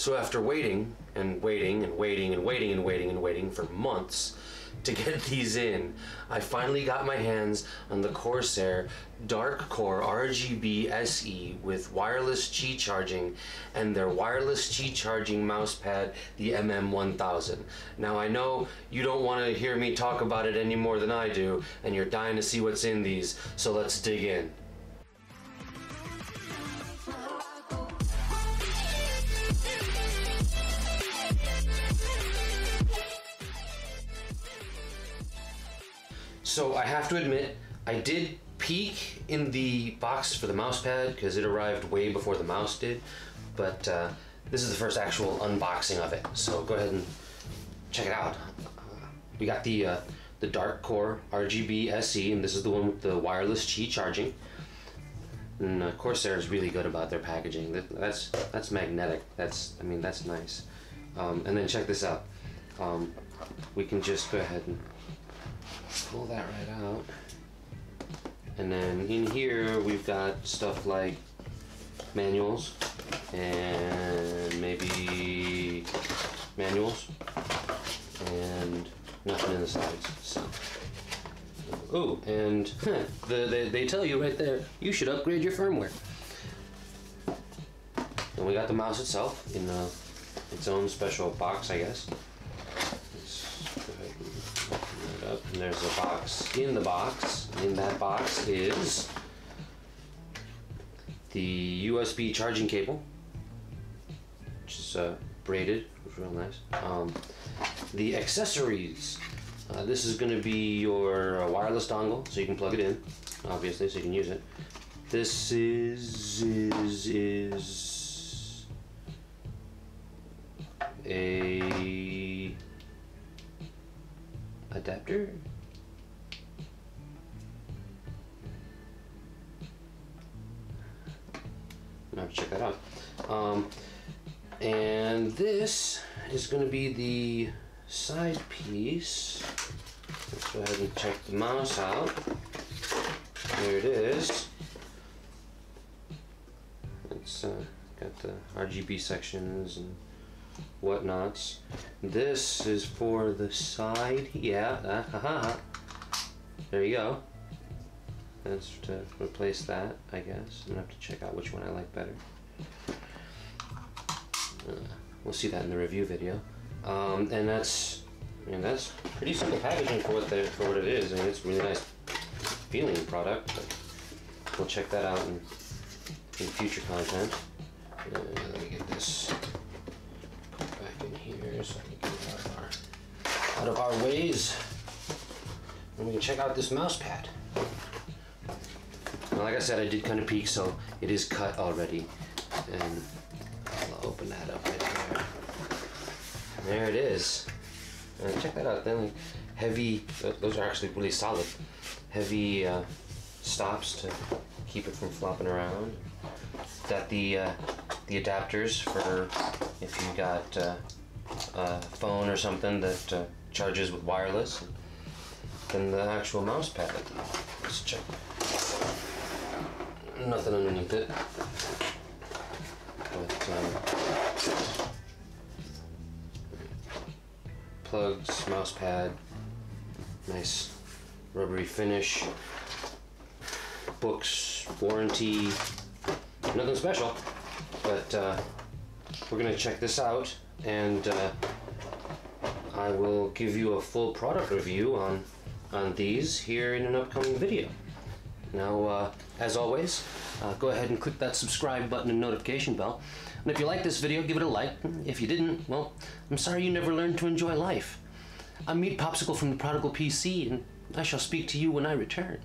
So after waiting and waiting and waiting and waiting and waiting and waiting for months to get these in, I finally got my hands on the Corsair Dark Core RGB SE with wireless Qi charging and their wireless Qi charging mouse pad, the MM1000. Now I know you don't want to hear me talk about it any more than I do, and you're dying to see what's in these, so let's dig in. So I have to admit, I did peek in the box for the mouse pad because it arrived way before the mouse did, but this is the first actual unboxing of it, so go ahead and check it out. We got the Dark Core RGB SE, and this is the one with the wireless Qi charging. And Corsair is really good about their packaging. That's magnetic. That's nice. And then check this out. We can just go ahead and pull that right out, and then in here we've got stuff like manuals and maybe manuals and nothing in the sides. So, oh, and they tell you right there, you should upgrade your firmware. And we got the mouse itself in its own special box, I guess. Let's go ahead and open that up. And there's a box in the box. In that box is the USB charging cable, which is braided, which is real nice. The accessories. This is going to be your wireless dongle, so you can plug it in, obviously, so you can use it. This is a adapter. I'm gonna have to check that out. And this is going to be the side piece. Let's go ahead and check the mouse out. There it is. It's got the RGB sections and whatnots. This is for the side. Yeah, there you go. That's to replace that, I guess. I'm gonna have to check out which one I like better. We'll see that in the review video. And that's pretty simple packaging for what it is. I mean, it's a really nice feeling product. But we'll check that out in future content. Let me get this put back in here so I can get it out of our ways. And we can check out this mouse pad. Now, like I said, I did kind of peek, so it is cut already. And I'll open that up right there. There it is. And check that out. Then, like, heavy. Those are actually really solid. Heavy stops to keep it from flopping around. Got the adapters for if you got a phone or something that charges with wireless. And the actual mouse pad. Let's check. Nothing underneath it. But plugs, mouse pad, nice rubbery finish, books, warranty, nothing special, but we're gonna check this out, and I will give you a full product review on these here in an upcoming video. Now, as always, go ahead and click that subscribe button and notification bell. And if you like this video, give it a like. If you didn't, well, I'm sorry you never learned to enjoy life. I'm Meat Popsicle from the Prodigal PC, and I shall speak to you when I return.